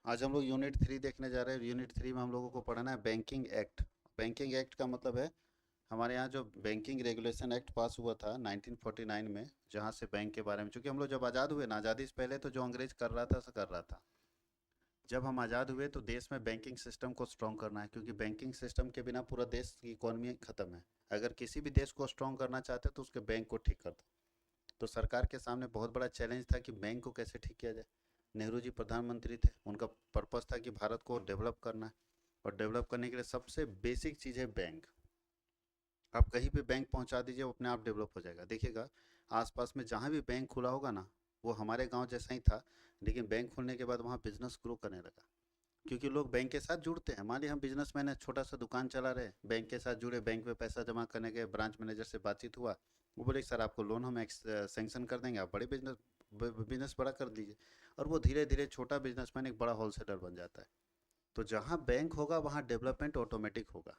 आज हम लोग यूनिट 3 देखने जा रहे हैं। यूनिट 3 में हम लोगों को पढ़ना है बैंकिंग एक्ट। बैंकिंग एक्ट का मतलब है हमारे यहाँ जो बैंकिंग रेगुलेशन एक्ट पास हुआ था 1949 में, जहाँ से बैंक के बारे में, चूंकि हम लोग जब आज़ाद हुए ना, आज़ादी से पहले तो जो अंग्रेज कर रहा था सो कर रहा था। जब हम आज़ाद हुए तो देश में बैंकिंग सिस्टम को स्ट्रॉन्ग करना है, क्योंकि बैंकिंग सिस्टम के बिना पूरा देश की इकोनॉमी खत्म है। अगर किसी भी देश को स्ट्रॉन्ग करना चाहते तो उसके बैंक को ठीक कर दो। तो सरकार के सामने बहुत बड़ा चैलेंज था कि बैंक को कैसे ठीक किया जाए। नेहरू जी प्रधानमंत्री थे, उनका पर्पस था कि भारत को डेवलप करना है, और डेवलप करने के लिए सबसे बेसिक चीज़ है बैंक। आप कहीं पे बैंक पहुंचा दीजिए, वो अपने आप डेवलप हो जाएगा। देखिएगा आसपास में जहाँ भी बैंक खुला होगा ना, वो हमारे गांव जैसा ही था, लेकिन बैंक खुलने के बाद वहाँ बिजनेस ग्रो करने लगा, क्योंकि लोग बैंक के साथ जुड़ते हैं। मान लीजिए हम बिजनेसमैन है, छोटा सा दुकान चला रहे, बैंक के साथ जुड़े, बैंक में पैसा जमा करने गए, ब्रांच मैनेजर से बातचीत हुआ, वो बोले सर आपको लोन हम सैंक्शन कर देंगे, आप बड़े बिजनेस बड़ा कर दीजिए। और वो धीरे धीरे छोटा बिजनेसमैन एक बड़ा होलसेलर बन जाता है। तो जहाँ बैंक होगा वहाँ डेवलपमेंट ऑटोमेटिक होगा।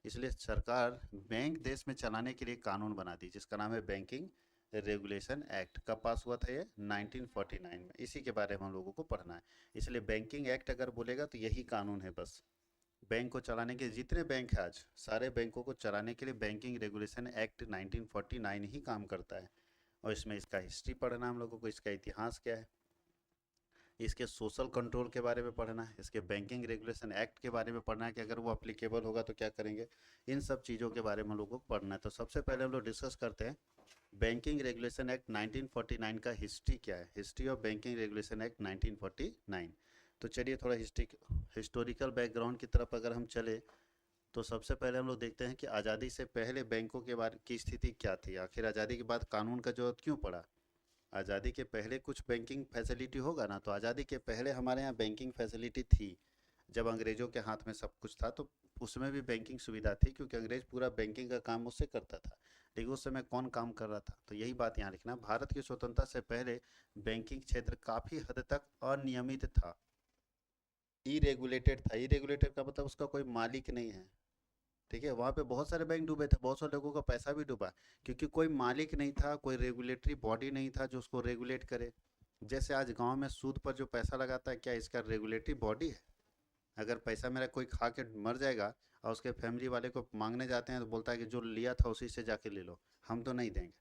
इसलिए सरकार बैंक देश में चलाने के लिए कानून बना दी, जिसका नाम है बैंकिंग रेगुलेशन एक्ट। कब पास हुआ था ये? 1949 में। इसी के बारे में हम लोगों को पढ़ना है। इसलिए बैंकिंग एक्ट अगर बोलेगा तो यही कानून है बस। बैंक को चलाने के जितने बैंक है आज, सारे बैंकों को चलाने के लिए बैंकिंग रेगुलेशन एक्ट 1949 ही काम करता है। और इसमें इसका हिस्ट्री पढ़ना हम लोगों को, इसका इतिहास क्या है, इसके सोशल कंट्रोल के बारे में पढ़ना है, इसके बैंकिंग रेगुलेशन एक्ट के बारे में पढ़ना है कि अगर वो अप्लीकेबल होगा तो क्या करेंगे। इन सब चीज़ों के बारे में हम लोगों को पढ़ना है। तो सबसे पहले हम लोग डिस्कस करते हैं बैंकिंग रेगुलेशन एक्ट 1949 का हिस्ट्री क्या है। History of banking regulation act 1949। तो चलिए थोड़ा हिस्टोरिकल बैकग्राउंड की तरफ अगर हम चले, तो सबसे पहले हम लोग देखते हैं कि आज़ादी से पहले बैंकों के बारे की स्थिति क्या थी। आखिर आज़ादी के बाद कानून का जरूरत क्यों पड़ा। आज़ादी के पहले कुछ बैंकिंग फैसिलिटी होगा ना, तो आज़ादी के पहले हमारे यहाँ बैंकिंग फैसिलिटी थी। जब अंग्रेज़ों के हाथ में सब कुछ था तो उसमें भी बैंकिंग सुविधा थी, क्योंकि अंग्रेज पूरा बैंकिंग का काम उससे करता था। लेकिन उस समय कौन काम कर रहा था, तो यही बात यहाँ लिखना। भारत की स्वतंत्रता से पहले बैंकिंग क्षेत्र काफ़ी हद तक अनियमित था, इरेगुलेटेड था। इरेगुलेटेड का मतलब उसका कोई मालिक नहीं है। ठीक है, वहाँ पे बहुत सारे बैंक डूबे थे, बहुत सारे लोगों का पैसा भी डूबा, क्योंकि कोई मालिक नहीं था, कोई रेगुलेटरी बॉडी नहीं था जो उसको रेगुलेट करे। जैसे आज गांव में सूद पर जो पैसा लगाता है, क्या इसका रेगुलेटरी बॉडी है? अगर पैसा मेरा कोई खा के मर जाएगा और उसके फैमिली वाले को मांगने जाते हैं तो बोलता है कि जो लिया था उसी से जाके ले लो, हम तो नहीं देंगे।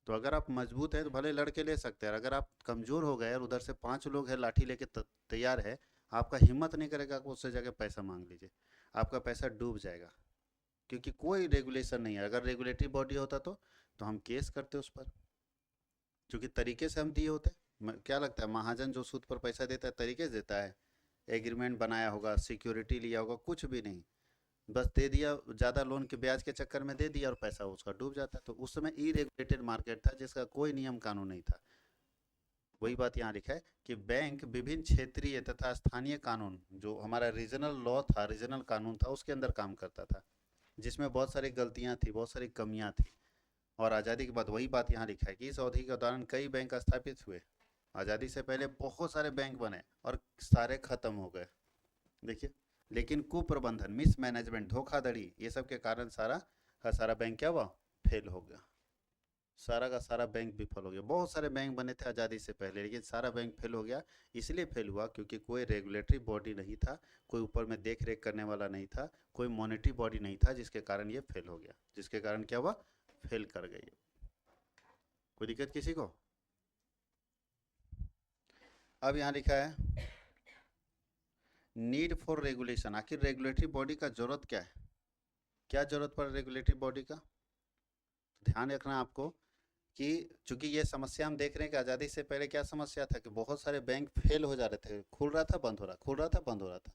तो अगर आप मजबूत है तो भले लड़के ले सकते हैं, अगर आप कमजोर हो गए और उधर से 5 लोग हैं लाठी लेके तैयार है, आपका हिम्मत नहीं करेगा कि उससे जाके पैसा मांग लीजिए, आपका पैसा डूब जाएगा। क्योंकि कोई रेगुलेशन नहीं है। अगर रेगुलेटरी बॉडी होता तो हम केस करते उस पर, क्योंकि तरीके से हम दिए होते। क्या लगता है महाजन जो सूद पर पैसा देता है तरीके से देता है? एग्रीमेंट बनाया होगा, सिक्योरिटी लिया होगा, कुछ भी नहीं, बस दे दिया, ज़्यादा लोन के ब्याज के चक्कर में दे दिया और पैसा उसका डूब जाता है। तो उस समय इरेगुलेटेड मार्केट था जिसका कोई नियम कानून नहीं था। वही बात यहाँ लिखा है कि बैंक विभिन्न क्षेत्रीय तथा स्थानीय कानून, जो हमारा रीजनल लॉ था, रीजनल कानून था, उसके अंदर काम करता था, जिसमें बहुत सारी गलतियां थी, बहुत सारी कमियां थी। और आज़ादी के बाद वही बात यहाँ लिखा है कि इस अवधि के दौरान कई बैंक स्थापित हुए। आज़ादी से पहले बहुत सारे बैंक बने और सारे खत्म हो गए। देखिए, लेकिन कुप्रबंधन, मिस मैनेजमेंट, धोखाधड़ी, ये सब के कारण सारा का सारा बैंक क्या हुआ? फेल हो गया। सारा का सारा बैंक विफल हो गया। बहुत सारे बैंक बने थे आज़ादी से पहले, लेकिन सारा बैंक फेल हो गया। इसलिए फेल हुआ क्योंकि कोई रेगुलेटरी बॉडी नहीं था, कोई ऊपर में देख रेख करने वाला नहीं था, कोई मॉनेटरी बॉडी नहीं था, जिसके कारण ये फेल हो गया। जिसके कारण क्या हुआ? फेल कर गई। कोई दिक्कत किसी को? अब यहाँ लिखा है नीड फॉर रेगुलेशन। आखिर रेगुलेटरी बॉडी का जरूरत क्या है? क्या जरूरत पड़ रेगुलेटरी बॉडी का? ध्यान रखना आपको कि चूंकि ये समस्या हम देख रहे हैं कि आज़ादी से पहले क्या समस्या था कि बहुत सारे बैंक फेल हो जा रहे थे, खुल रहा था बंद हो रहा, खुल रहा था बंद हो रहा था।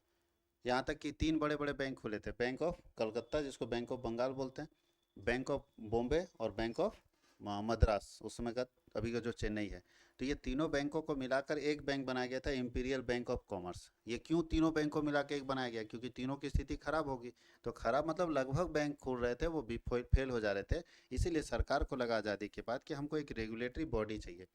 यहाँ तक कि 3 बड़े बड़े बैंक खुले थे, बैंक ऑफ कलकत्ता जिसको बैंक ऑफ बंगाल बोलते हैं, बैंक ऑफ बॉम्बे और बैंक ऑफ मद्रास, उस समय का अभी का जो चेन्नई है। तो ये तीनों बैंकों को मिलाकर एक बैंक बनाया गया था, इंपीरियल बैंक ऑफ कॉमर्स। ये क्यों तीनों बैंक को मिला के एक बनाया गया? क्योंकि तीनों की स्थिति खराब होगी। तो खराब मतलब लगभग बैंक खुल रहे थे, वो भी फेल हो जा रहे थे। इसीलिए सरकार को लगा आज़ादी के बाद कि हमको एक रेगुलेटरी बॉडी चाहिए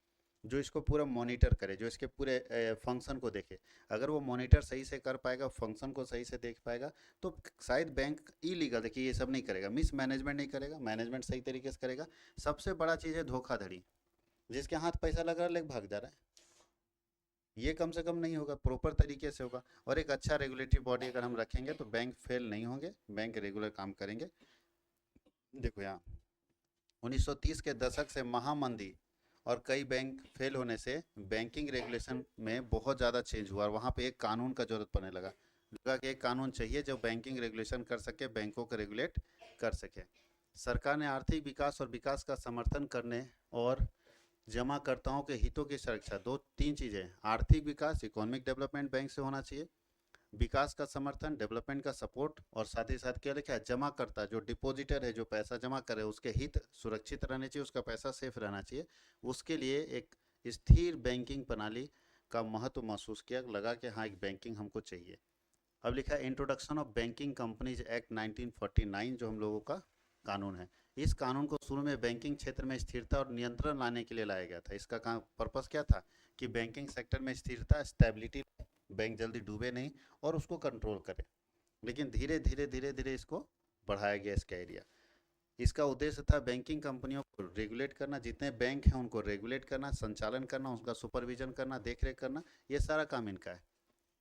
जो इसको पूरा मॉनिटर करे, जो इसके पूरे फंक्शन को देखे। अगर वो मॉनिटर सही से कर पाएगा, फंक्शन को सही से देख पाएगा, तो शायद बैंक इलीगल, देखिए ये सब नहीं करेगा, मिस मैनेजमेंट नहीं करेगा, मैनेजमेंट सही तरीके से करेगा। सबसे बड़ा चीज़ है धोखाधड़ी। जिसके हाथ पैसा लग रहा है लेके भाग जा रहा है। ये कम से कम नहीं होगा, प्रॉपर तरीके से होगा। और एक अच्छा रेगुलेटरी बॉडी अगर हम रखेंगे तो बैंक फेल नहीं होंगे, बैंक रेगुलर काम करेंगे। देखो यहाँ 1930 के दशक से महामंदी और कई बैंक फेल होने से बैंकिंग रेगुलेशन में बहुत ज़्यादा चेंज हुआ और वहाँ पे एक कानून का जरूरत पड़ने लगा। लगा कि एक कानून चाहिए जो बैंकिंग रेगुलेशन कर सके, बैंकों को रेगुलेट कर सके। सरकार ने आर्थिक विकास और विकास का समर्थन करने और जमाकर्ताओं के हितों की सुरक्षा, दो तीन चीज़ें, आर्थिक विकास इकोनॉमिक डेवलपमेंट बैंक से होना चाहिए, विकास का समर्थन डेवलपमेंट का सपोर्ट, और साथ ही साथ क्या लिखा है, जमा करता जो डिपॉजिटर है जो पैसा जमा करे उसके हित सुरक्षित रहने चाहिए, उसका पैसा सेफ रहना चाहिए। उसके लिए एक स्थिर बैंकिंग प्रणाली का महत्व महसूस किया, लगा कि हाँ एक बैंकिंग हमको चाहिए। अब लिखा है introduction of banking companies act 1949 जो हम लोगों का कानून है। इस कानून को शुरू में बैंकिंग क्षेत्र में स्थिरता और नियंत्रण लाने के लिए लाया गया था। इसका पर्पस क्या था कि बैंकिंग सेक्टर में स्थिरता, स्टेबिलिटी, बैंक जल्दी डूबे नहीं और उसको कंट्रोल करे। लेकिन धीरे धीरे धीरे धीरे इसको बढ़ाया गया इसका एरिया। इसका उद्देश्य था बैंकिंग कंपनियों को रेगुलेट करना, जितने बैंक हैं उनको रेगुलेट करना, संचालन करना, उसका सुपरविजन करना, देखरेख करना, ये सारा काम इनका है,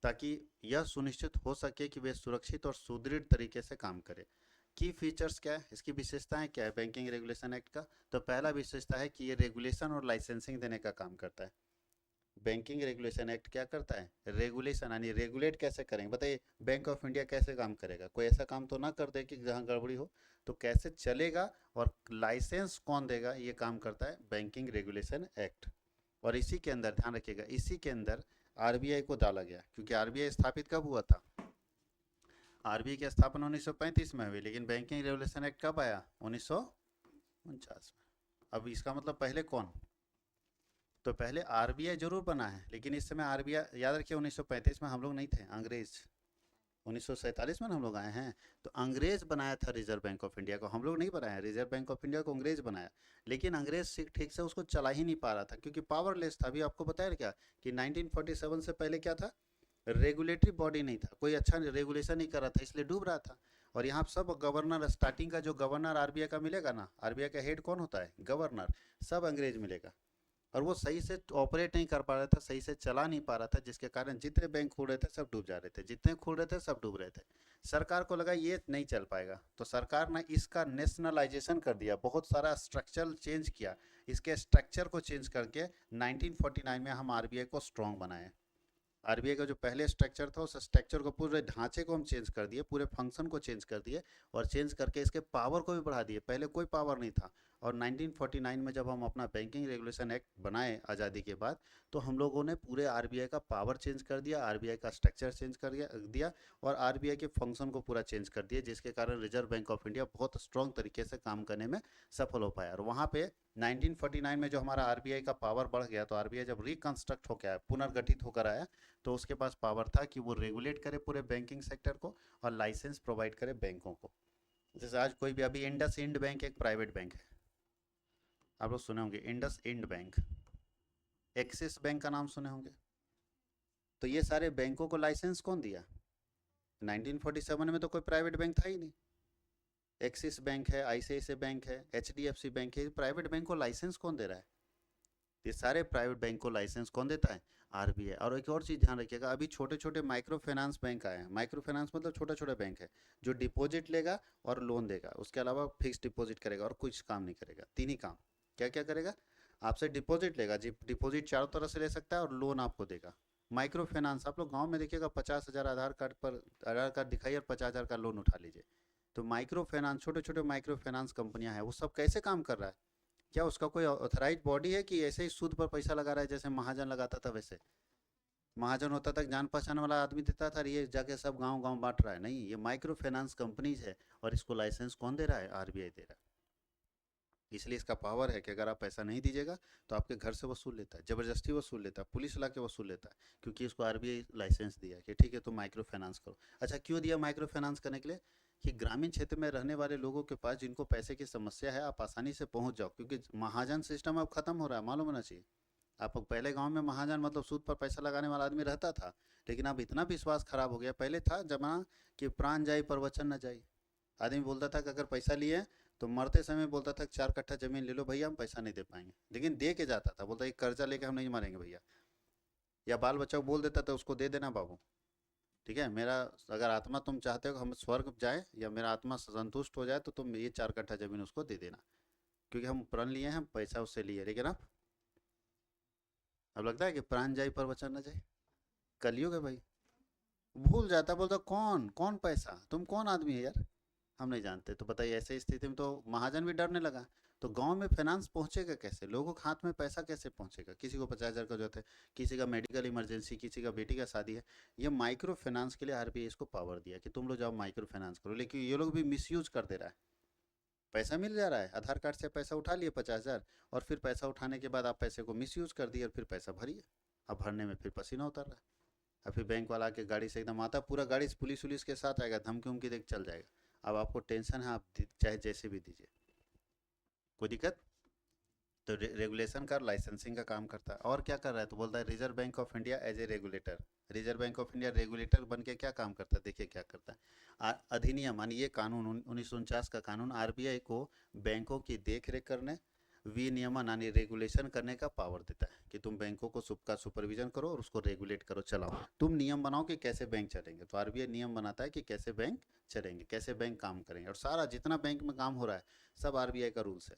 ताकि यह सुनिश्चित हो सके कि वे सुरक्षित और सुदृढ़ तरीके से काम करें। की फीचर्स क्या है, इसकी विशेषताएं क्या है बैंकिंग रेगुलेशन एक्ट का? तो पहला विशेषता है कि ये रेगुलेशन और लाइसेंसिंग देने का काम करता है। बैंकिंग रेगुलेशन एक्ट क्या करता है? रेगुलेशन, यानी रेगुलेट कैसे करेंगे बताइए, बैंक ऑफ इंडिया कैसे काम करेगा? कोई ऐसा काम तो ना कर दे कि जहाँ गड़बड़ी हो, तो कैसे चलेगा और लाइसेंस कौन देगा, ये काम करता है बैंकिंग रेगुलेशन एक्ट। और इसी के अंदर ध्यान रखिएगा, इसी के अंदर आरबीआई को डाला गया, क्योंकि आरबीआई स्थापित कब हुआ था? आरबीआई की स्थापना 1935 में हुई, लेकिन बैंकिंग रेगुलेशन एक्ट कब आया? 1949 में। अब इसका मतलब पहले कौन? तो पहले आरबीआई जरूर बना है, लेकिन इस समय आरबीआई, याद रखिए 1935 में हम लोग नहीं थे, अंग्रेज 1947 में हम लोग आए हैं। तो अंग्रेज बनाया था रिजर्व बैंक ऑफ इंडिया को, हम लोग नहीं बनाया। रिजर्व बैंक ऑफ इंडिया को अंग्रेज बनाया, लेकिन अंग्रेज ठीक से उसको चला ही नहीं पा रहा था क्योंकि पावरलेस था। अभी आपको बताया क्या कि 1947 से पहले क्या था? रेगुलेटरी बॉडी नहीं था, कोई अच्छा रेगुलेशन नहीं कर रहा था, इसलिए डूब रहा था। और यहाँ सब गवर्नर, स्टार्टिंग का जो गवर्नर आरबीआई का मिलेगा ना, आरबीआई का हेड कौन होता है? गवर्नर, सब अंग्रेज मिलेगा। और वो सही से ऑपरेट नहीं कर पा रहा था, सही से चला नहीं पा रहा था, जिसके कारण जितने बैंक खुल रहे थे सब डूब जा रहे थे, जितने खुल रहे थे सब डूब रहे थे। सरकार को लगा ये नहीं चल पाएगा, तो सरकार ने इसका नेशनलाइजेशन कर दिया, बहुत सारा स्ट्रक्चर चेंज किया। इसके स्ट्रक्चर को चेंज करके 1949 में हम आरबीआई को स्ट्रॉन्ग बनाए। आरबीआई का जो पहले स्ट्रक्चर था उस स्ट्रक्चर को, पूरे ढांचे को हम चेंज कर दिए, पूरे फंक्शन को चेंज कर दिए, और चेंज करके इसके पावर को भी बढ़ा दिए। पहले कोई पावर नहीं था। और 1949 में जब हम अपना बैंकिंग रेगुलेशन एक्ट बनाए आज़ादी के बाद, तो हम लोगों ने पूरे आरबीआई का पावर चेंज कर दिया, आरबीआई का स्ट्रक्चर चेंज कर दिया और आरबीआई के फंक्शन को पूरा चेंज कर दिया, जिसके कारण रिजर्व बैंक ऑफ इंडिया बहुत स्ट्रॉन्ग तरीके से काम करने में सफल हो पाया। और वहाँ पे 1949 में जो हमारा आरबीआई का पावर बढ़ गया, तो आरबीआई जब रिकंस्ट्रक्ट होकर आया, पुनर्गठित होकर आया, तो उसके पास पावर था कि वो रेगुलेट करे पूरे बैंकिंग सेक्टर को और लाइसेंस प्रोवाइड करे बैंकों को। जैसे आज कोई भी, अभी इंडस इंड बैंक एक प्राइवेट बैंक है, आप लोग सुने होंगे IndusInd bank. Axis bank का नाम सुने होंगे। तो ये सारे बैंकों को लाइसेंस कौन दिया? 1947 में तो कोई प्राइवेट बैंक था ही नहीं। एक्सिस बैंक है, आईसीआईसीआई बैंक है, एचडीएफसी बैंक है, प्राइवेट बैंक को लाइसेंस कौन दे रहा है? ये सारे प्राइवेट बैंक को लाइसेंस कौन देता है? आरबीआई। और एक और चीज़ ध्यान रखिएगा, अभी छोटे छोटे माइक्रो फाइनेंस बैंक आए हैं। माइक्रो फाइनेंस मतलब छोटा छोटा बैंक है जो डिपॉजिट लेगा और लोन देगा, उसके अलावा फिक्स डिपॉजिट करेगा और कुछ काम नहीं करेगा। तीन ही काम। क्या क्या करेगा? आपसे डिपॉजिट लेगा, जी डिपॉजिट चारों तरह से ले सकता है, और लोन आपको देगा। माइक्रो फाइनेंस आप लोग गाँव में देखिएगा, 50,000 आधार कार्ड पर, आधार कार्ड दिखाइए और 50,000 का लोन उठा लीजिए। तो माइक्रो फाइनेंस, छोटे छोटे माइक्रो फाइनेंस कंपनियां हैं, वो सब कैसे काम कर रहा है? क्या उसका कोई ऑथराइज बॉडी है कि ऐसे ही सूद पर पैसा लगा रहा है, जैसे महाजन लगाता था वैसे? महाजन होता था, जान पहचान वाला आदमी देता था, ये जाके सब गांव गांव बांट रहा है? नहीं, ये माइक्रो फाइनेंस कंपनीज है, और इसको लाइसेंस कौन दे रहा है? आरबीआई दे रहा है। इसलिए इसका पावर है कि अगर आप पैसा नहीं दीजिएगा तो आपके घर से वसूल लेता है, जबरदस्ती वसूल लेता है, पुलिस ला के वसूल लेता है, क्योंकि इसको आरबीआई लाइसेंस दिया कि ठीक है तो माइक्रो फाइनेंस करो। अच्छा, क्यों दिया माइक्रो फाइनेंस करने के लिए? कि ग्रामीण क्षेत्र में रहने वाले लोगों के पास जिनको पैसे की समस्या है, आप आसानी से पहुंच जाओ, क्योंकि महाजन सिस्टम अब खत्म हो रहा है, मालूम होना चाहिए। आप पहले गांव में महाजन मतलब सूद पर पैसा लगाने वाला आदमी रहता था, लेकिन अब इतना विश्वास खराब हो गया। पहले था जमाना कि प्राण जाई पर वचन न जाई। आदमी बोलता था कि अगर पैसा लिए तो मरते समय बोलता था 4 कट्ठा जमीन ले लो भैया, हम पैसा नहीं दे पाएंगे, लेकिन दे के जाता था, बोलता एक कर्जा लेके हम नहीं मारेंगे भैया। या बाल बच्चा को बोल देता तो उसको दे देना बाबू, ठीक है, मेरा अगर आत्मा तुम चाहते हो कि हम स्वर्ग जाए या मेरा आत्मा संतुष्ट हो जाए तो तुम ये 4 कट्ठा जमीन उसको दे देना, क्योंकि हम प्रण लिए हैं, हम पैसा उससे लिए, लेकिन अब लगता है कि प्राण जाए पर वचन न जाए। कलयुग है भाई। भूल जाता, बोलता कौन कौन पैसा, तुम कौन आदमी है यार, हम नहीं जानते। तो बताइए, ऐसे स्थिति में तो महाजन भी डरने लगा। तो गांव में फाइनेंस पहुंचेगा कैसे, लोगों के हाथ में पैसा कैसे पहुंचेगा, किसी को 50,000 का जरूरत है, किसी का मेडिकल इमरजेंसी, किसी का बेटी का शादी है। ये माइक्रो फाइनेंस के लिए आरबीआई इसको पावर दिया कि तुम लोग जाओ माइक्रो फाइनेंस करो, लेकिन ये लोग भी मिसयूज कर दे रहा है। पैसा मिल जा रहा है, आधार कार्ड से पैसा उठा लिए 50,000, और फिर पैसा उठाने के बाद आप पैसे को मिसयूज कर दिए और फिर पैसा भरिए। अब भरने में फिर पसीना उतर रहा है। और फिर बैंक वाला आके गाड़ी से एकदम आता, पूरा गाड़ी से पुलिस उलिस के साथ आएगा, धमकी उमकी देख चल जाएगा। अब आपको टेंशन है, आप चाहे जैसे भी दीजिए, कोई दिक्कत। तो रेगुलेशन का, लाइसेंसिंग का काम करता है। और क्या कर रहा है, तो बोलता है Reserve Bank of India as a regulator. Reserve Bank of India regulator बन के क्या काम करता है, देखिए क्या करता है। अधिनियम यानी ये कानून 1949 का कानून आरबीआई को बैंकों की देख रेख करने, विनियमन यानी रेगुलेशन करने का पावर देता है कि तुम बैंकों को सबका सुपरविजन करो और उसको रेगुलेट करो, चलाओ, तुम नियम बनाओ कि कैसे बैंक चलेंगे। तो आरबीआई नियम बनाता है कि कैसे बैंक चलेंगे, कैसे बैंक काम करेंगे, और सारा जितना बैंक में काम हो रहा है सब आरबीआई का रूल्स है।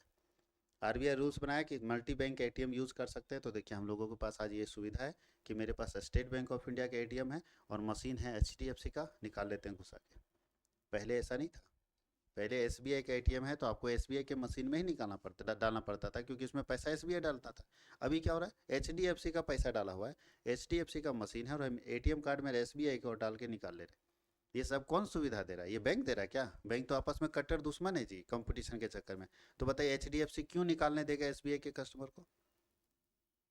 आरबीआई रूल्स बनाया कि मल्टी बैंक एटीएम यूज़ कर सकते हैं। तो देखिए हम लोगों के पास आज ये सुविधा है कि मेरे पास स्टेट बैंक ऑफ इंडिया का एटीएम है और मशीन है एचडीएफसी का, निकाल लेते हैं घुसा के। पहले ऐसा नहीं था। पहले एसबीआई का एटीएम है तो आपको एसबीआई के मशीन में ही निकालना पड़ता, डालना पड़ता था, क्योंकि उसमें पैसा एसबीआई डालता था। अभी क्या हो रहा है, एचडीएफसी का पैसा डाला हुआ है, एचडीएफसी का मशीन है, और हम एटीएम कार्ड में एसबीआई को डाल के निकाल ले रहे हैं। ये सब कौन सुविधा दे रहा है, ये बैंक दे रहा है क्या। बैंक तो आपस में कट्टर दुश्मन है जी, कंपटीशन के चक्कर में। तो बताइए एचडीएफसी क्यों निकालने देगा एसबीआई के कस्टमर को।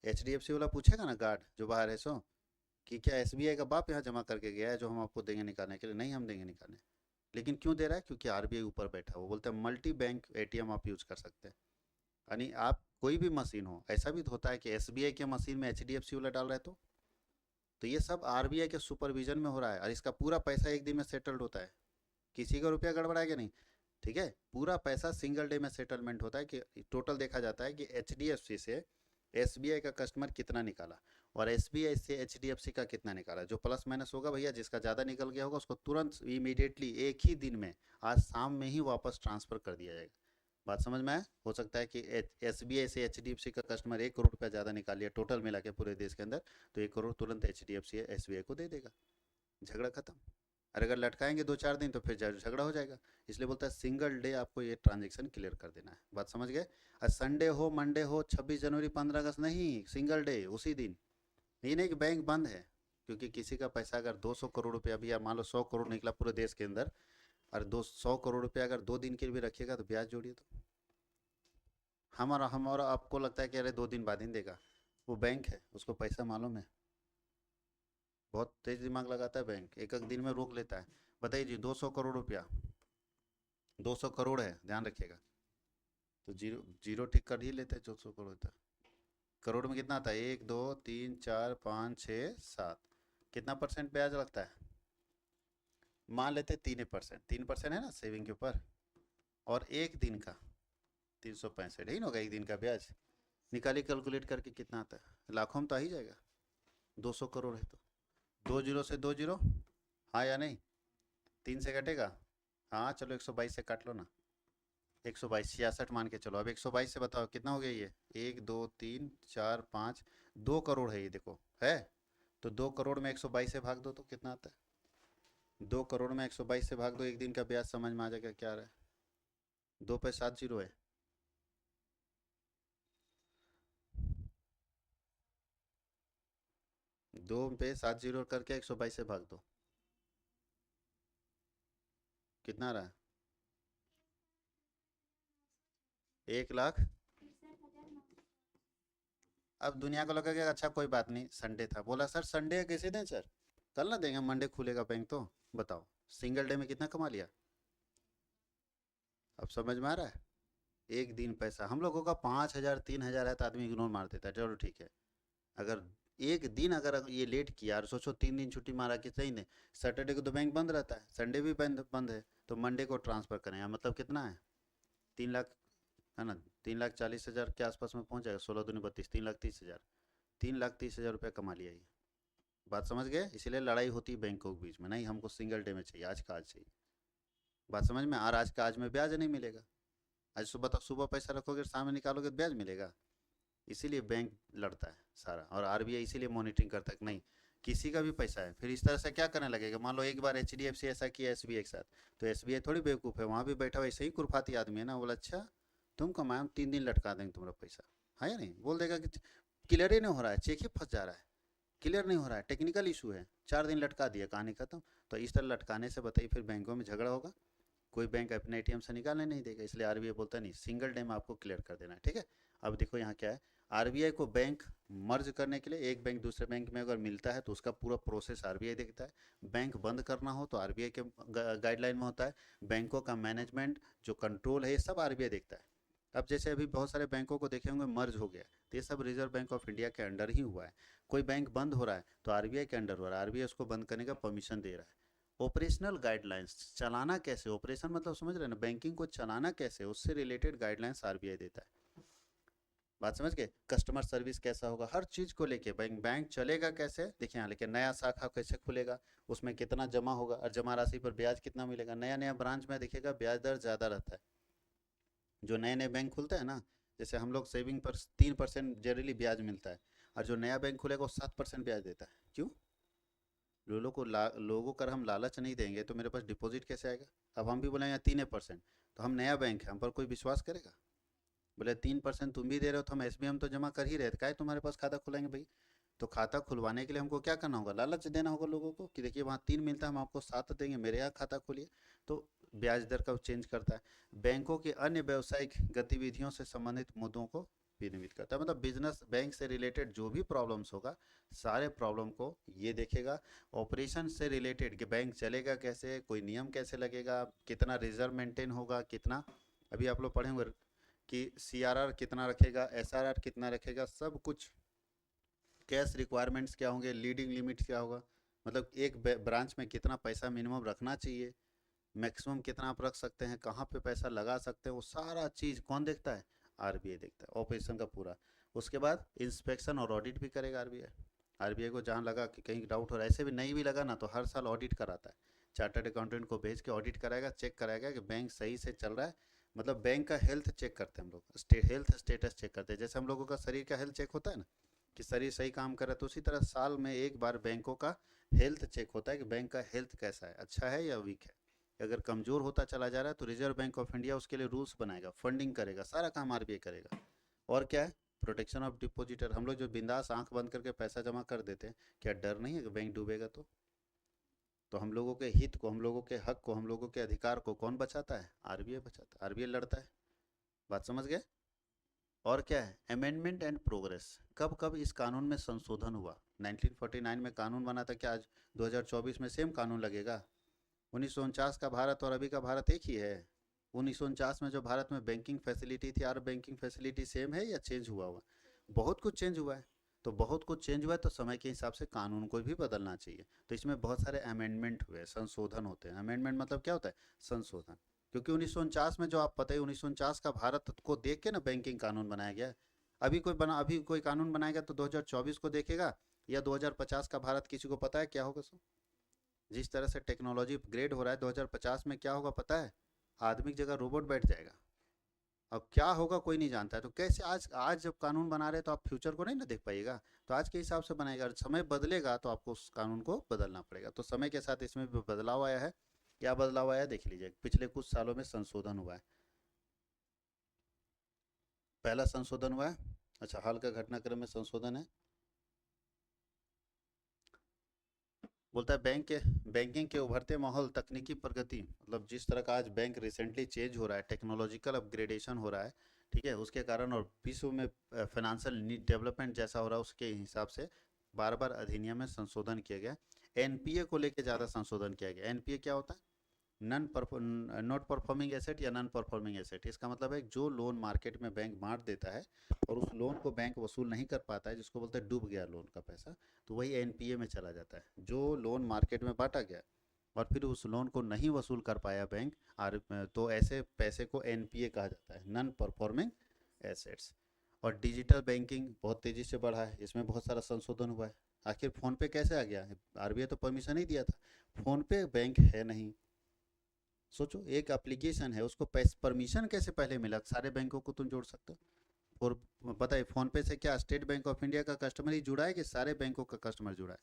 एचडीएफसी वाला पूछेगा ना, गार्ड जो बाहर है, सो कि क्या एसबीआई का बाप यहाँ जमा करके गया है जो हम आपको देंगे निकालने के लिए, नहीं हम देंगे निकालने। लेकिन क्यों दे रहा है, क्योंकि आरबीआई ऊपर बैठा है, वो बोलते हैं मल्टी बैंक एटीएम आप यूज कर सकते हैं। यानी आप कोई भी मशीन हो, ऐसा भी होता है कि एसबीआई के मशीन में एचडीएफसी वाला डाल रहा है। तो ये सब आरबीआई के सुपरविजन में हो रहा है, और इसका पूरा पैसा एक दिन में सेटल्ड होता है। किसी का रुपया गड़बड़ाएगा नहीं, ठीक है, पूरा पैसा सिंगल डे में सेटलमेंट होता है। कि टोटल देखा जाता है कि एचडीएफसी से एसबीआई का कस्टमर कितना निकाला और एसबीआई से एचडीएफसी का कितना निकाला। जो प्लस माइनस होगा भैया, जिसका ज़्यादा निकल गया होगा उसको तुरंत इमीडिएटली एक ही दिन में, आज शाम में ही वापस ट्रांसफ़र कर दिया जाएगा। बात समझ में आया। हो सकता है कि एसबीआई से एचडीएफसी का कस्टमर 1 करोड़ रुपया ज़्यादा निकाल लिया टोटल मिला के पूरे देश के अंदर, तो 1 करोड़ तुरंत एचडीएफसी एसबीआई को दे देगा, झगड़ा खत्म। और अगर लटकाएंगे 2-4 दिन तो फिर झगड़ा हो जाएगा। इसलिए बोलता है सिंगल डे आपको ये ट्रांजेक्शन क्लियर कर देना है। बात समझ गए। और संडे हो, मंडे हो, 26 जनवरी, 15 अगस्त नहीं, सिंगल डे उसी दिन। ये नहीं कि बैंक बंद है, क्योंकि किसी का पैसा अगर 200 करोड़ रुपया भी, या मान लो 100 करोड़ निकला पूरे देश के अंदर, और 200 करोड़ रुपया अगर 2 दिन के लिए भी रखिएगा तो ब्याज जोड़िए। तो हमारा आपको लगता है कि अरे 2 दिन बाद ही देगा, वो बैंक है, उसको पैसा मालूम है, बहुत तेज दिमाग लगाता है बैंक, एक एक दिन में रोक लेता है। बताइए जी, 200 करोड़ रुपया, 200 करोड़ है, ध्यान रखिएगा। तो जीरो जीरो ठीक कर ही लेते हैं, 200 करोड़ होता है। करोड़ में कितना आता है, 1, 2, 3, 4, 5, 6, 7, कितना परसेंट ब्याज लगता है, मान लेते 3%, 3% है ना सेविंग के ऊपर, और एक दिन का 365 ही ना होगा, एक दिन का ब्याज। निकालिए कैलकुलेट करके कितना आता है, लाखों में तो आ ही जाएगा। 200 करोड़ है तो 2 जीरो से 2 जीरो, हाँ या नहीं, 3 से कटेगा, हाँ चलो 122 से काट लो ना, 122, 66 मान के चलो। अब 122 से बताओ कितना हो गया ये, 1, 2, 3, 4, 5, 2 करोड़ है ये, देखो है। तो 2 करोड़ में 122 से भाग दो तो कितना आता है, 2 करोड़ में 122 से भाग दो, एक दिन का ब्याज समझ में आ जाएगा क्या आ रहा है। 2 पे 7 जीरो है, 2 पे 7 जीरो करके 122 से भाग दो, कितना आ रहा है, 1 लाख। अब दुनिया को लगा कि अच्छा कोई बात नहीं, संडे था, बोला सर संडे है कैसे दें सर, कल ना देंगे, मंडे खुलेगा बैंक। तो बताओ सिंगल डे में कितना कमा लिया, अब समझ में आ रहा है। एक दिन पैसा हम लोगों का 5,000 3,000 है तो आदमी इग्नोर मार देता है, चलो ठीक है। अगर एक दिन अगर ये लेट किया और सोचो 3 दिन छुट्टी मारा कि सही नहीं, सैटरडे को तो बैंक बंद रहता है, संडे भी बंद बंद है, तो मंडे को ट्रांसफ़र करें, मतलब कितना है, 3 लाख, है ना, 3,40,000 के आसपास में पहुंच जाएगा, 16 दूनी 32, 3,30,000, 3,30,000 रुपया कमा लिया ये। बात समझ गए? इसीलिए लड़ाई होती है बैंकों के बीच में, नहीं हमको सिंगल डे में चाहिए, आज का आज चाहिए। बात समझ में? और आज का आज में ब्याज नहीं मिलेगा। आज सुबह तक सुबह पैसा रखोगे, शाम में निकालोगे तो ब्याज मिलेगा। इसीलिए बैंक लड़ता है सारा, और आरबीआई इसीलिए मॉनिटरिंग करता है कि नहीं किसी का भी पैसा है। फिर इस तरह से क्या करने लगेगा, मान लो एक बार एचडीएफसी ऐसा किया एसबीआई के साथ, तो एसबीआई थोड़ी बेवकूफ़ है, वहाँ भी बैठा हुआ ऐसे ही कुरफाती आदमी है ना, बोला अच्छा तुम कमाए, हम 3 दिन लटका देंगे तुम्हारा पैसा। हाँ या नहीं? बोल देगा कि क्लियर ही नहीं हो रहा है, चेक ही फंस जा रहा है, क्लियर नहीं हो रहा है, टेक्निकल इशू है, 4 दिन लटका दिया, कहानी खत्म। तो इस तरह लटकाने से बताइए फिर बैंकों में झगड़ा होगा, कोई बैंक अपने एटीएम से निकालने नहीं देगा। इसलिए आरबीआई बोलता नहीं, सिंगल डे में आपको क्लियर कर देना है, ठीक है। अब देखो यहाँ क्या है, आरबीआई को बैंक मर्ज करने के लिए, एक बैंक दूसरे बैंक में अगर मिलता है तो उसका पूरा प्रोसेस आरबीआई देखता है। बैंक बंद करना हो तो आरबीआई के गाइडलाइन में होता है। बैंकों का मैनेजमेंट जो कंट्रोल है ये सब आरबीआई देखता है। अब जैसे अभी बहुत सारे बैंकों को देखे होंगे मर्ज हो गया, तो ये सब रिजर्व बैंक ऑफ इंडिया के अंडर ही हुआ है। कोई बैंक बंद हो रहा है तो आरबीआई के अंडर हो रहा है, आरबीआई उसको बंद करने का परमिशन दे रहा है। ऑपरेशनल गाइडलाइंस, चलाना कैसे, ऑपरेशन मतलब समझ रहे हैं ना, बैंकिंग को चलाना कैसे, उससे रिलेटेड गाइडलाइंस आरबीआई देता है। बात समझ गए? कस्टमर सर्विस कैसा होगा, हर चीज को लेके बैंक बैंक चलेगा कैसे, देखिए यहाँ लेके नया शाखा कैसे खुलेगा, उसमें कितना जमा होगा और जमा राशि पर ब्याज कितना मिलेगा। नया नया ब्रांच में देखिएगा ब्याज दर ज़्यादा रहता है। जो नए नए बैंक खुलते हैं ना, जैसे हम लोग सेविंग पर 3% जनरली ब्याज मिलता है, और जो नया बैंक खुलेगा वो 7% ब्याज देता है। क्यों? लोगों को अगर हम लालच नहीं देंगे तो मेरे पास डिपॉजिट कैसे आएगा। अब हम भी बोलेंगे 3%, तो हम नया बैंक है, हम पर कोई विश्वास करेगा? बोले 3% तुम भी दे रहे हो तो हम एसबीआई में तो जमा कर ही रहे थे, काहे तुम्हारे पास खाता खुलाएंगे भाई। तो खाता खुलवाने के लिए हमको क्या करना होगा, लालच देना होगा लोगों को कि देखिए वहाँ 3 मिलता है, हम आपको 7 देंगे, मेरे यहाँ खाता खोलिए। तो ब्याज दर का चेंज करता है। बैंकों के अन्य व्यावसायिक गतिविधियों से संबंधित मुद्दों को विनियमित करता है, मतलब बिजनेस बैंक से रिलेटेड जो भी प्रॉब्लम्स होगा सारे प्रॉब्लम को ये देखेगा। ऑपरेशन से रिलेटेड कि बैंक चलेगा कैसे, कोई नियम कैसे लगेगा, कितना रिजर्व मेंटेन होगा, कितना, अभी आप लोग पढ़े होंगे कि सीआरआर कितना रखेगा, एसआरआर कितना रखेगा, सब कुछ। कैश रिक्वायरमेंट्स क्या होंगे, लीडिंग लिमिट क्या होगा, मतलब एक ब्रांच में कितना पैसा मिनिमम रखना चाहिए, मैक्सिमम कितना आप रख सकते हैं, कहाँ पे पैसा लगा सकते हैं, वो सारा चीज़ कौन देखता है? आरबीआई देखता है, ऑपरेशन का पूरा। उसके बाद इंस्पेक्शन और ऑडिट भी करेगा आरबीआई। आरबीआई को जहाँ लगा कि कहीं डाउट हो रहा है, ऐसे भी नहीं भी लगा ना तो हर साल ऑडिट कराता है, चार्टर्ड अकाउंटेंट को भेज के ऑडिट कराएगा, चेक कराएगा कि बैंक सही से चल रहा है। मतलब बैंक का हेल्थ चेक करते हैं हम लोग, हेल्थ स्टेटस चेक करते हैं, जैसे हम लोगों का शरीर का हेल्थ चेक होता है ना कि शरीर सही काम कर रहा है, तो उसी तरह साल में एक बार बैंकों का हेल्थ चेक होता है कि बैंक का हेल्थ कैसा है, अच्छा है या वीक है। अगर कमज़ोर होता चला जा रहा है तो रिजर्व बैंक ऑफ इंडिया उसके लिए रूल्स बनाएगा, फंडिंग करेगा, सारा काम आरबीआई करेगा। और क्या है, प्रोटेक्शन ऑफ डिपॉजिटर, हम लोग जो बिंदास आंख बंद करके पैसा जमा कर देते हैं, क्या डर नहीं है कि बैंक डूबेगा? तो हम लोगों के हित को, हम लोगों के हक को, हम लोगों के अधिकार को कौन बचाता है? आरबीआई बचाता है, आरबीआई लड़ता है। बात समझ गए? और क्या है, अमेंडमेंट एंड प्रोग्रेस, कब कब इस कानून में संशोधन हुआ। 1949 में कानून बना था, क्या आज 2024 में सेम कानून लगेगा? 1949 का भारत और अभी का भारत एक ही है। 1949 में जो भारत में बैंकिंग फैसिलिटी थी, और बैंकिंग फैसिलिटी सेम है या चेंज हुआ हुआ? बहुत कुछ चेंज हुआ है। तो बहुत कुछ चेंज हुआ है तो समय के हिसाब से कानून को भी बदलना चाहिए। तो इसमें बहुत सारे अमेंडमेंट हुए, संशोधन होते हैं। अमेंडमेंट मतलब क्या होता है? संशोधन। क्योंकि 1949 में जो आप पता है 1949 का भारत को देख के ना बैंकिंग कानून बनाया गया है। अभी कोई कानून बनाएगा तो 2024 को देखेगा या 2050 का भारत किसी को पता है क्या होगा? सो जिस तरह से टेक्नोलॉजी अपग्रेड हो रहा है, 2050 में क्या होगा पता है? आदमी की जगह रोबोट बैठ जाएगा। अब क्या होगा कोई नहीं जानता है, तो कैसे आज आज जब कानून बना रहे तो आप फ्यूचर को नहीं ना देख पाइएगा। तो आज के हिसाब से बनाएगा, और समय बदलेगा तो आपको उस कानून को बदलना पड़ेगा। तो समय के साथ इसमें भी बदलाव आया है। क्या बदलाव आया देख लीजिए, पिछले कुछ सालों में संशोधन हुआ है। पहला संशोधन हुआ है, अच्छा हाल का घटनाक्रम में संशोधन है, बोलता है बैंकिंग के उभरते माहौल, तकनीकी प्रगति, मतलब जिस तरह का आज बैंक रिसेंटली चेंज हो रहा है, टेक्नोलॉजिकल अपग्रेडेशन हो रहा है, ठीक है, उसके कारण, और विश्व में फाइनेंशियल डेवलपमेंट जैसा हो रहा है उसके हिसाब से बार बार अधिनियम में संशोधन किया गया। एनपीए को लेके ज़्यादा संशोधन किया गया। एनपीए क्या होता है? नॉट परफॉर्मिंग एसेट या नॉन परफॉर्मिंग एसेट। इसका मतलब है जो लोन मार्केट में बैंक बांट देता है और उस लोन को बैंक वसूल नहीं कर पाता है, जिसको बोलते हैं डूब गया लोन का पैसा, तो वही एनपीए में चला जाता है। जो लोन मार्केट में बांटा गया और फिर उस लोन को नहीं वसूल कर पाया बैंक, और तो ऐसे पैसे को एनपीए कहा जाता है, नॉन परफॉर्मिंग एसेट्स। और डिजिटल बैंकिंग बहुत तेज़ी से बढ़ा है, इसमें बहुत सारा संशोधन हुआ है। आखिर फ़ोन पे कैसे आ गया? आरबीआई तो परमिशन ही दिया था। फ़ोन पे बैंक है नहीं। सोचो, एक एप्लीकेशन है, उसको परमिशन कैसे पहले मिला? सारे बैंकों को तुम जोड़ सकते हो। और पता है फ़ोन पे से क्या स्टेट बैंक ऑफ इंडिया का कस्टमर ही जुड़ा है कि सारे बैंकों का कस्टमर जुड़ा है?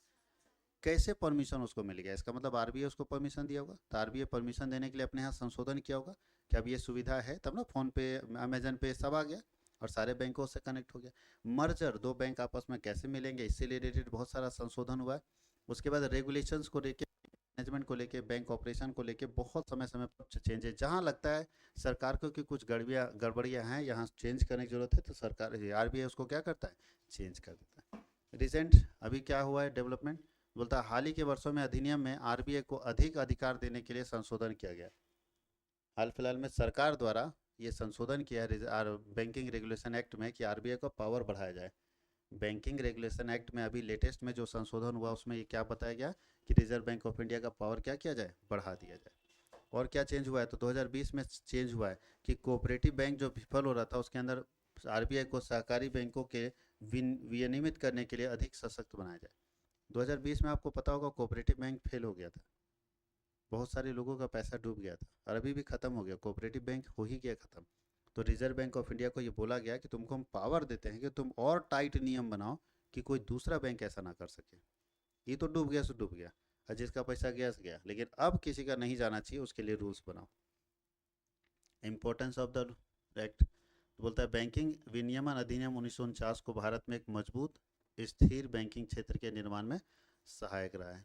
कैसे परमिशन उसको मिल गया? इसका मतलब आरबीआई उसको परमिशन दिया होगा। तो आरबीआई परमिशन देने के लिए अपने यहाँ संशोधन किया होगा कि अब ये सुविधा है, तब ना फ़ोन पे, अमेजन पे सब आ गया और सारे बैंकों से कनेक्ट हो गया। मर्जर, दो बैंक आपस में कैसे मिलेंगे, इससे रिलेटेड बहुत सारा संशोधन हुआ है। उसके बाद रेगुलेशंस को लेके, मैनेजमेंट को लेके, बैंक ऑपरेशन को लेके बहुत समय समय पर चेंजेस, जहाँ लगता है सरकार को कि कुछ गड़बड़ियाँ हैं, यहाँ चेंज करने की जरूरत है, तो सरकार आरबीआई उसको क्या करता है, चेंज कर देता है। रिसेंट अभी क्या हुआ है डेवलपमेंट, बोलता है हाल ही के वर्षों में अधिनियम में आरबीआई को अधिक अधिकार देने के लिए संशोधन किया गया। हाल फिलहाल में सरकार द्वारा ये संशोधन किया है बैंकिंग रेगुलेशन एक्ट में कि आरबीआई का पावर बढ़ाया जाए। बैंकिंग रेगुलेशन एक्ट में अभी लेटेस्ट में जो संशोधन हुआ उसमें ये क्या बताया गया कि रिजर्व बैंक ऑफ इंडिया का पावर क्या किया जाए, बढ़ा दिया जाए। और क्या चेंज हुआ है, तो 2020 में चेंज हुआ है कि कोऑपरेटिव बैंक जो विफल हो रहा था उसके अंदर आरबीआई को सहकारी बैंकों के विनियमित करने के लिए अधिक सशक्त बनाया जाए। 2020 में आपको पता होगा कोऑपरेटिव बैंक फेल हो गया था, बहुत सारे लोगों का पैसा डूब गया था और अभी भी खत्म हो गया, कोऑपरेटिव बैंक हो ही गया खत्म। तो रिजर्व बैंक ऑफ इंडिया को ये बोला गया कि तुमको हम पावर देते हैं कि तुम और टाइट नियम बनाओ कि कोई दूसरा बैंक ऐसा ना कर सके। ये तो डूब गया सो डूब गया, और जिसका पैसा गया सो गया, लेकिन अब किसी का नहीं जाना चाहिए, उसके लिए रूल्स बनाओ। इम्पोर्टेंस ऑफ द एक्ट, बोलता है बैंकिंग विनियमन अधिनियम 1949 को भारत में एक मजबूत स्थिर बैंकिंग क्षेत्र के निर्माण में सहायक रहा है।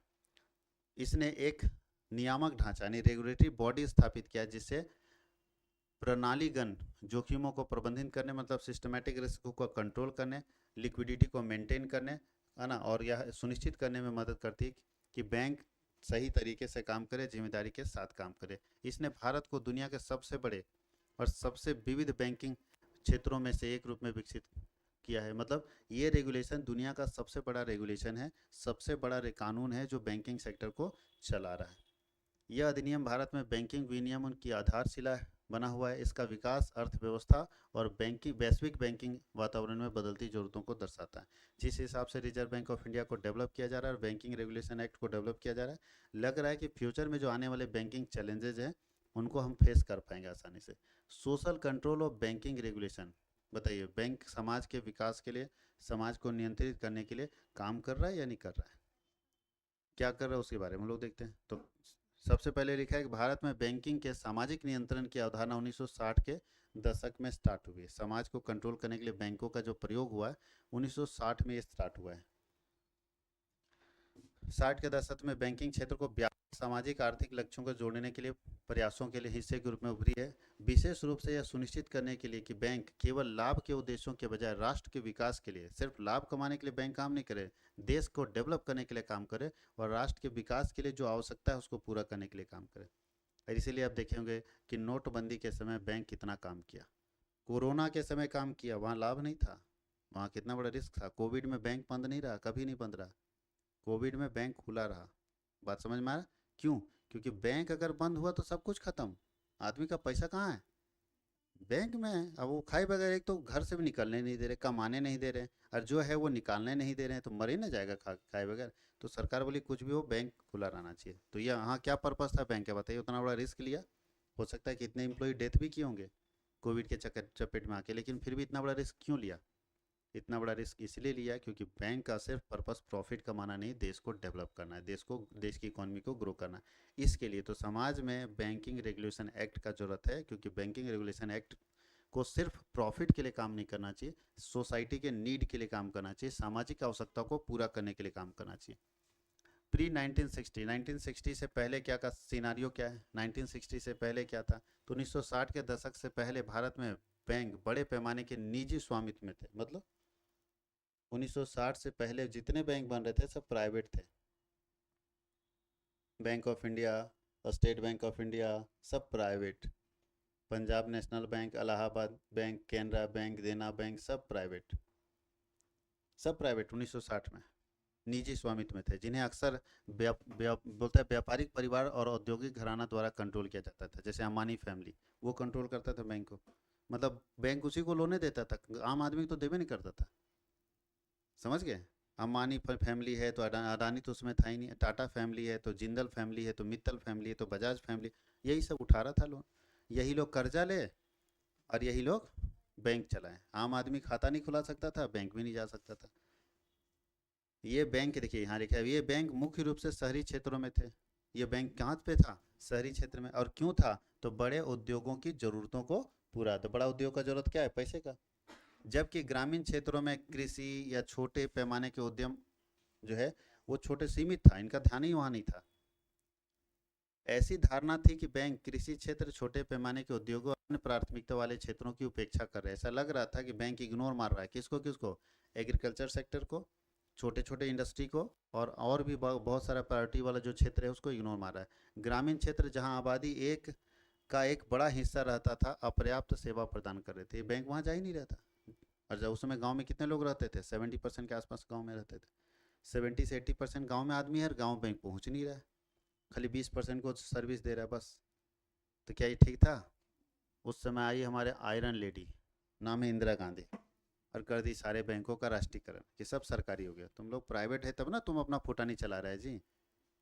इसने एक नियामक ढांचा यानी रेगुलेटरी बॉडी स्थापित किया जिससे प्रणालीगत जोखिमों को प्रबंधित करने, मतलब सिस्टमेटिक रिस्क को कंट्रोल करने, लिक्विडिटी को मेंटेन करने, है ना, और यह सुनिश्चित करने में मदद करती है कि बैंक सही तरीके से काम करे, जिम्मेदारी के साथ काम करे। इसने भारत को दुनिया के सबसे बड़े और सबसे विविध बैंकिंग क्षेत्रों में से एक रूप में विकसित किया है। मतलब ये रेगुलेशन दुनिया का सबसे बड़ा रेगुलेशन है, सबसे बड़ा कानून है जो बैंकिंग सेक्टर को चला रहा है। यह अधिनियम भारत में बैंकिंग विनियमन की आधारशिला बना हुआ है। इसका विकास अर्थव्यवस्था और बैंकिंग वैश्विक बैंकिंग वातावरण में बदलती जरूरतों को दर्शाता है। जिस हिसाब से रिजर्व बैंक ऑफ इंडिया को डेवलप किया जा रहा है और बैंकिंग रेगुलेशन एक्ट को डेवलप किया जा रहा है, लग रहा है कि फ्यूचर में जो आने वाले बैंकिंग चैलेंजेज हैं उनको हम फेस कर पाएंगे आसानी से। Social control of banking regulation, बताइए बैंक समाज के विकास के लिए, समाज को नियंत्रित करने के लिए काम कर रहा है या नहीं कर रहा है? क्या कर रहा है उसके बारे में हम लोग देखते हैं। तो सबसे पहले लिखा है कि भारत में बैंकिंग के सामाजिक नियंत्रण की अवधारणा 1960 के दशक में स्टार्ट हुई है। समाज को कंट्रोल करने के लिए बैंकों का जो प्रयोग हुआ है 1960 में ये स्टार्ट हुआ है। 60 के दशक में बैंकिंग क्षेत्र को व्यापक सामाजिक आर्थिक लक्ष्यों को जोड़ने के लिए प्रयासों के लिए हिस्से के रूप में उभरी है, विशेष रूप से यह सुनिश्चित करने के लिए कि बैंक केवल लाभ के उद्देश्यों के बजाय राष्ट्र के विकास के लिए, सिर्फ लाभ कमाने के लिए बैंक काम नहीं करे, देश को डेवलप करने के लिए काम करे और राष्ट्र के विकास के लिए जो आवश्यकता है उसको पूरा करने के लिए काम करे। और इसीलिए आप देखेंगे कि नोटबंदी के समय बैंक कितना काम किया, कोरोना के समय काम किया, वहाँ लाभ नहीं था, वहाँ कितना बड़ा रिस्क था। कोविड में बैंक बंद नहीं रहा, कभी नहीं बंद रहा, कोविड में बैंक खुला रहा। बात समझ में आ रहा? क्यों? क्योंकि बैंक अगर बंद हुआ तो सब कुछ खत्म, आदमी का पैसा कहाँ है? बैंक में है। अब वो खाए बगैर, एक तो घर से भी निकलने नहीं दे रहे, कमाने नहीं दे रहे, और जो है वो निकालने नहीं दे रहे हैं, तो मर ही ना जाएगा खाए बगैर। तो सरकार बोली कुछ भी हो बैंक खुला रहना चाहिए। तो ये यहाँ क्या पर्पस था बैंक का, बताइए? उतना बड़ा रिस्क लिया, हो सकता है कि इतने एम्प्लॉय डेथ भी किए होंगे कोविड के चक्कर चपेट में आके, लेकिन फिर भी इतना बड़ा रिस्क क्यों लिया? इतना बड़ा रिस्क इसलिए लिया क्योंकि बैंक का सिर्फ पर्पस प्रॉफिट कमाना नहीं, देश को डेवलप करना है, देश की इकोनॉमी को ग्रो करना है। इसके लिए तो समाज में बैंकिंग रेगुलेशन एक्ट का जरूरत है, क्योंकि बैंकिंग रेगुलेशन एक्ट को सिर्फ प्रॉफिट के लिए काम नहीं करना चाहिए, सोसाइटी के नीड के लिए काम करना चाहिए, सामाजिक आवश्यकता को पूरा करने के लिए काम करना चाहिए। प्री 1960, 1960 से पहले क्या का सिनारियो क्या है, 1960 से पहले क्या था? तो 1960 के दशक से पहले भारत में बैंक बड़े पैमाने के निजी स्वामित्व में थे। मतलब 1960 से पहले जितने बैंक बन रहे थे सब प्राइवेट थे। Bank of India, State Bank of India, सब private. Punjab National Bank, Allahabad Bank, Canara Bank, Dena Bank, सब प्राइवेट, सब प्राइवेट 1960 में निजी स्वामित्व में थे, जिन्हें अक्सर बोलता है व्यापारिक परिवार और औद्योगिक घराना द्वारा कंट्रोल किया जाता था। जैसे अंबानी फैमिली, वो कंट्रोल करता था बैंक को, मतलब बैंक उसी को लोने देता था, आम आदमी को तो देवे नहीं करता था। समझ गए? अंबानी फैमिली है तो अडानी तो उसमें था ही नहीं, टाटा फैमिली है तो जिंदल फैमिली है तो मित्तल फैमिली है तो बजाज फैमिली, यही सब उठा रहा था लोन। यही लोग कर्जा ले और यही लोग बैंक चलाएं। आम आदमी खाता नहीं खुला सकता था, बैंक भी नहीं जा सकता था। ये बैंक देखिए यहाँ लिखा है, ये बैंक मुख्य रूप से शहरी क्षेत्रों में थे। ये बैंक कहाँ पे था? शहरी क्षेत्र में। और क्यों था? तो बड़े उद्योगों की जरूरतों को पूरा, तो बड़ा उद्योग का जरूरत क्या है? पैसे का। जबकि ग्रामीण क्षेत्रों में कृषि या छोटे पैमाने के उद्यम जो है वो छोटे सीमित था, इनका ध्यान ही वहाँ नहीं था। ऐसी धारणा थी कि बैंक कृषि क्षेत्र, छोटे पैमाने के उद्योगों, अन्य प्राथमिकता वाले क्षेत्रों की उपेक्षा कर रहे हैं। ऐसा लग रहा था कि बैंक इग्नोर मार रहा है। किसको किसको? एग्रीकल्चर सेक्टर को, छोटे छोटे इंडस्ट्री को, और भी बहुत सारा प्रायोरिटी वाला जो क्षेत्र है उसको इग्नोर मार रहा है। ग्रामीण क्षेत्र जहाँ आबादी एक बड़ा हिस्सा रहता था, अपर्याप्त सेवा प्रदान कर रहे थे। बैंक वहाँ जा ही नहीं रहता। और जब उस समय गाँव में कितने लोग रहते थे? 70% के आसपास गाँव में रहते थे। 70 से 80% गाँव में आदमी है, गाँव बैंक पहुँच नहीं रहा है, खाली 20% को सर्विस दे रहा है बस। तो क्या ये ठीक था? उस समय आई हमारे आयरन लेडी, नाम है इंदिरा गांधी, और कर दी सारे बैंकों का राष्ट्रीयकरण कि सब सरकारी हो गया। तुम लोग प्राइवेट है तब ना तुम अपना फुटानी चला रहे हैं जी।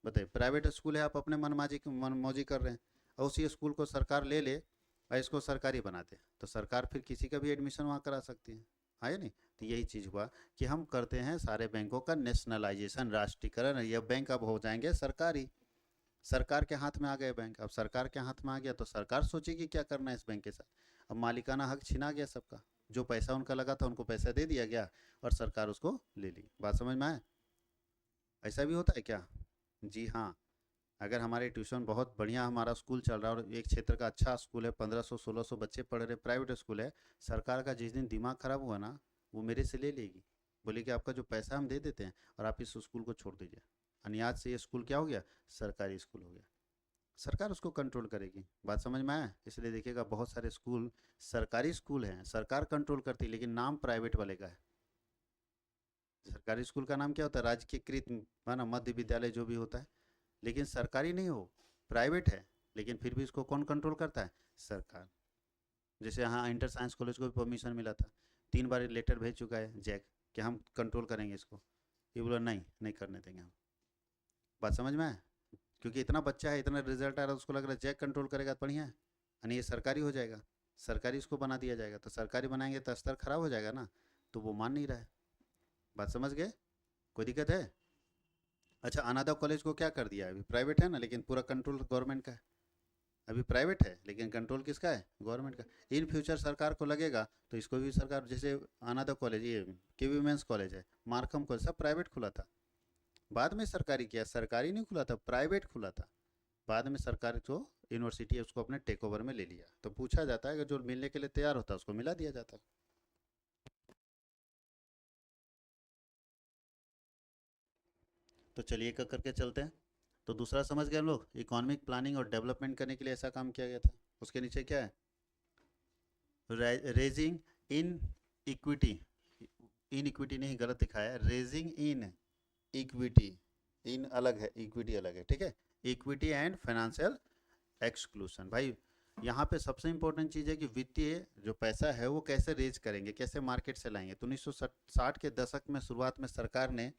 बताइए, प्राइवेट स्कूल है, आप अपने मनमौजी कर रहे हैं, और उसी स्कूल को सरकार ले ले और इसको सरकारी बना दे, तो सरकार फिर किसी का भी एडमिशन वहाँ करा सकती है। हाँ या नहीं? तो यही चीज़ हुआ कि हम करते हैं सारे बैंकों का नेशनलाइजेशन, राष्ट्रीयकरण। ये बैंक अब हो जाएंगे सरकारी। सरकार के हाथ में आ गए बैंक। अब सरकार के हाथ में आ गया तो सरकार सोचेगी क्या करना है इस बैंक के साथ। अब मालिकाना हक छिना गया सबका, जो पैसा उनका लगा था उनको पैसा दे दिया गया और सरकार उसको ले ली। बात समझ में आए? ऐसा भी होता है क्या? जी हाँ। अगर हमारे ट्यूशन बहुत बढ़िया, हमारा स्कूल चल रहा है और एक क्षेत्र का अच्छा स्कूल है, 1500-1600 बच्चे पढ़ रहे, प्राइवेट स्कूल है, सरकार का जिस दिन दिमाग खराब हुआ ना, वो मेरे से ले लेगी, बोलेगी आपका जो पैसा हम दे देते हैं और आप इस स्कूल को छोड़ दीजिए। और आज से ये स्कूल क्या हो गया? सरकारी स्कूल हो गया। सरकार उसको कंट्रोल करेगी। बात समझ में आया? इसलिए देखिएगा बहुत सारे स्कूल सरकारी स्कूल हैं, सरकार कंट्रोल करती है, लेकिन नाम प्राइवेट वाले का है। सरकारी स्कूल का नाम क्या होता है? राजकीयकृत, है ना, मध्य विद्यालय जो भी होता है, लेकिन सरकारी नहीं हो, प्राइवेट है, लेकिन फिर भी इसको कौन कंट्रोल करता है? सरकार। जैसे यहाँ इंटर साइंस कॉलेज को भी परमिशन मिला था, 3 बार लेटर भेज चुका है जैक कि हम कंट्रोल करेंगे इसको। ये बोला नहीं, नहीं करने देंगे हम। बात समझ में आए? क्योंकि इतना बच्चा है, इतना रिजल्ट आ रहा है, उसको लग रहा है जैक कंट्रोल करेगा तो बढ़िया है, यानी ये सरकारी हो जाएगा, सरकारी इसको बना दिया जाएगा। तो सरकारी बनाएंगे तो स्तर खराब हो जाएगा ना, तो वो मान नहीं रहा है। बात समझ गए? कोई दिक्कत है? अच्छा, अनादा कॉलेज को क्या कर दिया है? अभी प्राइवेट है ना, लेकिन पूरा कंट्रोल गवर्नमेंट का है। अभी प्राइवेट है लेकिन कंट्रोल किसका है? गवर्नमेंट का। इन फ्यूचर सरकार को लगेगा तो इसको भी सरकार, जैसे अनादा कॉलेज, ये के वीमेंस कॉलेज है, मार्कम कॉलेज, सब प्राइवेट खुला था, बाद में सरकारी किया। सरकारी नहीं खुला था, प्राइवेट खुला था, बाद में सरकार जो यूनिवर्सिटी है उसको अपने टेक ओवर में ले लिया। तो पूछा जाता है कि जो मिलने के लिए तैयार होता है उसको मिला दिया जाता है। तो चलिए कर करके चलते हैं। तो दूसरा समझ गए हम लोग, इकोनॉमिक प्लानिंग और डेवलपमेंट करने के लिए ऐसा काम किया गया था। उसके नीचे क्या है? Raising in equity, in equity नहीं, गलत दिखाया है, रेजिंग इन इक्विटी, इन अलग है, इक्विटी अलग है, ठीक है। Equity and financial exclusion. भाई यहाँ पे सबसे इंपॉर्टेंट चीज़ है कि वित्तीय जो पैसा है वो कैसे रेज करेंगे, कैसे मार्केट से लाएंगे। तो 1960 के दशक में शुरुआत में सरकार ने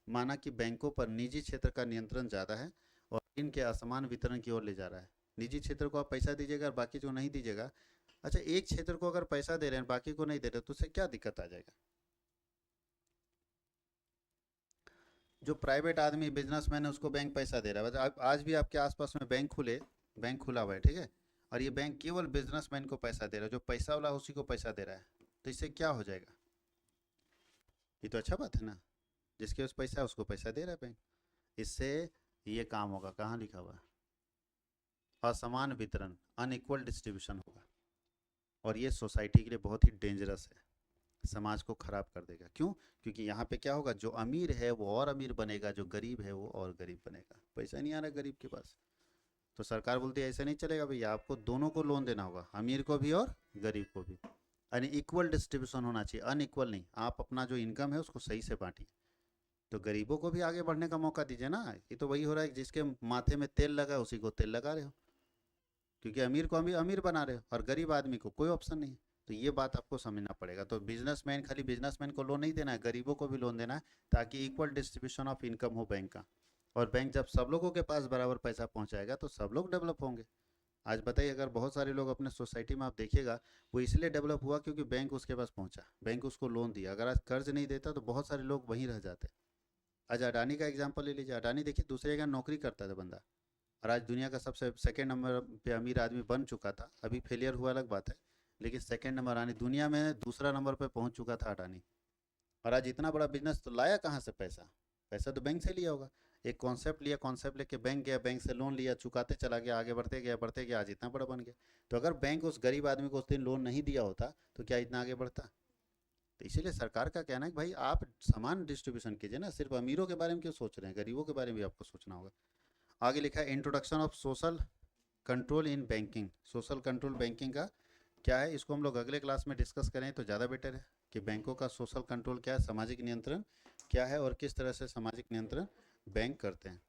माना कि बैंकों पर निजी क्षेत्र का नियंत्रण ज़्यादा है और इनके असमान वितरण की ओर ले जा रहा है। निजी क्षेत्र को आप पैसा दीजिएगा और बाकी को नहीं दीजिएगा। अच्छा, एक क्षेत्र को अगर पैसा दे रहे हैं बाकी को नहीं दे रहे तो उससे क्या दिक्कत आ जाएगा? जो प्राइवेट आदमी बिजनेसमैन है उसको बैंक पैसा दे रहा है, आज भी आपके आसपास में बैंक खुला हुआ है, ठीक है, और ये बैंक केवल बिजनेसमैन को पैसा दे रहा है, जो पैसा वाला उसी को पैसा दे रहा है। तो इससे क्या हो जाएगा? ये तो अच्छा बात है ना, जिसके पास पैसा है उसको पैसा दे रहा है बैंक। इससे ये काम होगा, कहाँ लिखा हुआ है? असमान वितरण, अनइक्वल डिस्ट्रीब्यूशन होगा, और ये सोसाइटी के लिए बहुत ही डेंजरस है, समाज को खराब कर देगा। क्यों? क्योंकि यहाँ पे क्या होगा, जो अमीर है वो और अमीर बनेगा, जो गरीब है वो और गरीब बनेगा। पैसा नहीं आ रहा गरीब के पास, तो सरकार बोलती है ऐसा नहीं चलेगा भैया, आपको दोनों को लोन देना होगा, अमीर को भी और गरीब को भी। यानी इक्वल डिस्ट्रीब्यूशन होना चाहिए, अनइक्वल नहीं। आप अपना जो इनकम है उसको सही से बांटिए, तो गरीबों को भी आगे बढ़ने का मौका दीजिए ना। ये तो वही हो रहा है, जिसके माथे में तेल लगा है उसी को तेल लगा रहे हो, क्योंकि अमीर को अमीर अमीर बना रहे हो और गरीब आदमी को कोई ऑप्शन नहीं है। तो ये बात आपको समझना पड़ेगा। तो बिजनेसमैन, खाली बिजनेसमैन को लोन नहीं देना है, गरीबों को भी लोन देना है, ताकि इक्वल डिस्ट्रीब्यूशन ऑफ इनकम हो बैंक का। और बैंक जब सब लोगों के पास बराबर पैसा पहुंचाएगा तो सब लोग डेवलप होंगे। आज बताइए, अगर बहुत सारे लोग अपने सोसाइटी में आप देखिएगा, वो इसलिए डेवलप हुआ क्योंकि बैंक उसके पास पहुंचा, बैंक उसको लोन दिया। अगर आज कर्ज नहीं देता तो बहुत सारे लोग वहीं रह जाते। आज अडानी का एग्जांपल ले लीजिए। अडानी देखिए, दूसरे जगह नौकरी करता था बंदा, और आज दुनिया का सबसे सेकंड नंबर पे अमीर आदमी बन चुका था। अभी फेलियर हुआ अलग बात है, लेकिन सेकंड नंबर आने दुनिया में दूसरा नंबर पे पहुंच चुका था अडानी। और आज इतना बड़ा बिजनेस तो लाया कहाँ से पैसा? पैसा तो बैंक से लिया होगा। एक कॉन्सेप्ट लिया, कॉन्सेप्ट लेके बैंक गया, बैंक से लोन लिया, चुकाते चला गया, आगे बढ़ते गया, आज इतना बड़ा बन गया। तो अगर बैंक उस गरीब आदमी को उस दिन लोन नहीं दिया होता तो क्या इतना आगे बढ़ता? तो इसीलिए सरकार का कहना है कि भाई आप समान डिस्ट्रीब्यूशन कीजिए ना, सिर्फ अमीरों के बारे में क्यों सोच रहे हैं, गरीबों के बारे में भी आपको सोचना होगा। आगे लिखा है introduction of social control in banking. Social control banking का क्या है, इसको हम लोग अगले क्लास में डिस्कस करें तो ज़्यादा बेटर है, कि बैंकों का सोशल कंट्रोल क्या है, सामाजिक नियंत्रण क्या है, और किस तरह से सामाजिक नियंत्रण बैंक करते हैं।